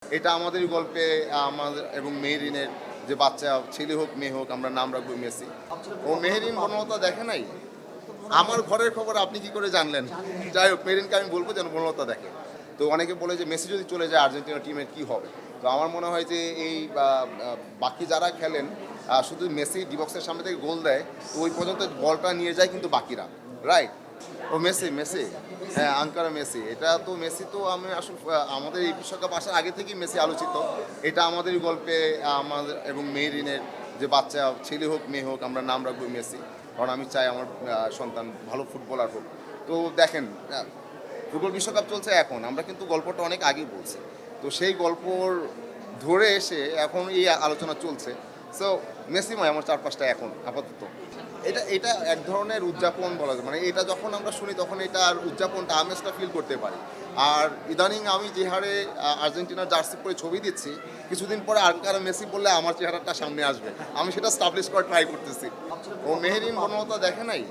এটা আমাদের গল্পে আমাদের এবং মেহেরিনের যে বাচ্চা ছেলে হোক মেয়ে হোক আমরা নাম রাখবো মেসি। ও মেহেরিন বনলতা দেখে নাই। আমার ঘরের খবর আপনি কি করে জানলেন? যাই হোক, মেহেরিনকে আমি বলবো যেন বনলতা দেখে। তো অনেকে বলে যে মেসি যদি চলে যায় আর্জেন্টিনা টিমের কি হবে। তো আমার মনে হয় যে এই বাকি যারা খেলেন শুধু মেসি ডিবক্সের সামনে থেকে গোল দেয়, তো ওই পর্যন্ত বলটা নিয়ে যায় কিন্তু বাকিরা, রাইট? ও মেসি মেসি হ্যাঁ, আঙ্কারা মেসি। এটা তো মেসি তো আমি আসলে আমাদের এই বিশ্বকাপ আসার আগে থেকেই মেসি আলোচিত। এটা আমাদের গল্পে আমাদের এবং মেহেরিনের যে বাচ্চা ছেলে হোক মেয়ে হোক আমরা নাম রাখবো মেসি। কারণ আমি চাই আমার সন্তান ভালো ফুটবলার হোক। তো দেখেন, ফুটবল বিশ্বকাপ চলছে এখন, আমরা কিন্তু গল্পটা অনেক আগেই বলছি। তো সেই গল্পর ধরে এসে এখন এই আলোচনা চলছে। সো মেসিময় আমার চারপাশটা এখন আপাতত। এটা এটা এক ধরনের উদযাপন বলা যায়, মানে এটা যখন আমরা শুনি তখন এটা আর উদযাপনটা আমেজটা ফিল করতে পারি। আর ইদানিং আমি যে হারে আর্জেন্টিনার জার্সি পরে ছবি দিচ্ছি, কিছুদিন পরে আঙ্কারা মেসি বললে আমার চেহারাটা সামনে আসবে। আমি সেটা স্টাবলিশ করার ট্রাই করতেছি। ও মেহেরিন বনলতা দেখে নাই।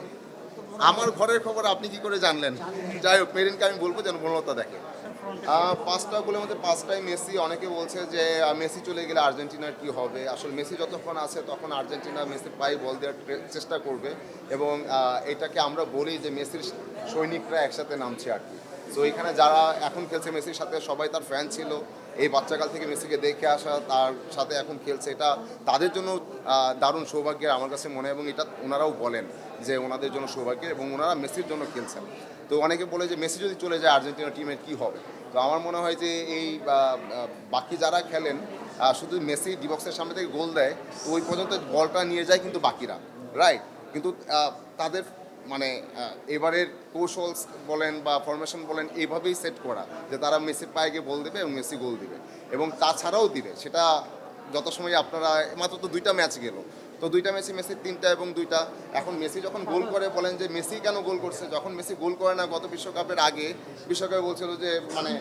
আমার ঘরের খবর আপনি কি করে জানলেন? যাই হোক, মেহেরিনকে আমি বলবো যেন বনলতা দেখে। পাঁচটা গোলের মধ্যে পাঁচটাই মেসি। অনেকে বলছে যে মেসি চলে গেলে আর্জেন্টিনার কি হবে। আসলে মেসি যতক্ষণ আছে তখন আর্জেন্টিনা মেসির পায়ে বল দেওয়ার চেষ্টা করবে। এবং এটাকে আমরা বলি যে মেসির সৈনিকরা একসাথে নামছে আর কি। সো এখানে যারা এখন খেলছে মেসির সাথে সবাই তার ফ্যান ছিল। এই বাচ্চাকাল থেকে মেসিকে দেখে আসা, তার সাথে এখন খেলছে, এটা তাদের জন্য দারুণ সৌভাগ্যের আমার কাছে মনে হয়। এবং এটা ওনারাও বলেন যে ওনাদের জন্য সৌভাগ্যের, এবং ওনারা মেসির জন্য খেলছেন। তো অনেকে বলে যে মেসি যদি চলে যায় আর্জেন্টিনা টিমের কি হবে। তো আমার মনে হয় যে এই বাকি যারা খেলেন শুধু মেসি ডিবক্সের সামনে থেকে গোল দেয়, তো ওই পর্যন্ত বলটা নিয়ে যায় কিন্তু বাকিরা, রাইট? কিন্তু তাদের মানে এবারের কৌশল বলেন বা ফরমেশন বলেন এইভাবেই সেট করা যে তারা মেসির পায়ে গিয়ে বল দেবে এবং মেসি গোল দিবে, এবং তাছাড়াও দিবে। সেটা যত সময় আপনারা মাত্র তো দুইটা ম্যাচ গেল, তো দুইটা ম্যাচে মেসির তিনটা এবং দুইটা। এখন মেসি যখন গোল করে বলেন যে মেসি কেন গোল করছে, যখন মেসি গোল করে না গত বিশ্বকাপের আগে বিশ্বকাপে বলছিল যে মানে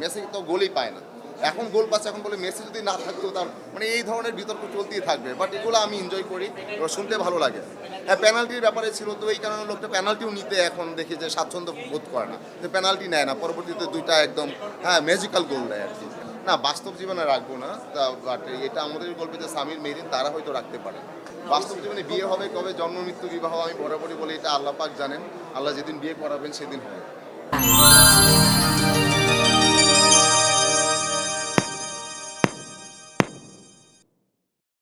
মেসি তো গোলই পায় না, এখন গোল পাচ্ছে, এখন বলে মেসি যদি না থাকতো তার, মানে এই ধরনের বিতর্ক চলতেই থাকবে। বাট এগুলো আমি এনজয় করি, শুনতে ভালো লাগে। হ্যাঁ, পেনাল্টির ব্যাপারে ছিল, তো এই কারণে লোকটা পেনাল্টিও নিতে এখন দেখি যে স্বাচ্ছন্দ্য বোধ করে না, যে পেনাল্টি নেয় না, পরবর্তীতে দুইটা একদম ম্যাজিক্যাল গোল দেয় আর কি। না, বাস্তব জীবনে রাখবো না, বাট এটা আমাদের গল্পে যে সামির মেহেরিন তারা হয়তো রাখতে পারে। বাস্তব জীবনে বিয়ে হবে কবে, জন্ম মৃত্যু বিবাহ আমি বরাবরই বলি এটা আল্লাহ পাক জানেন। আল্লাহ যেদিন বিয়ে করাবেন সেদিন হবে।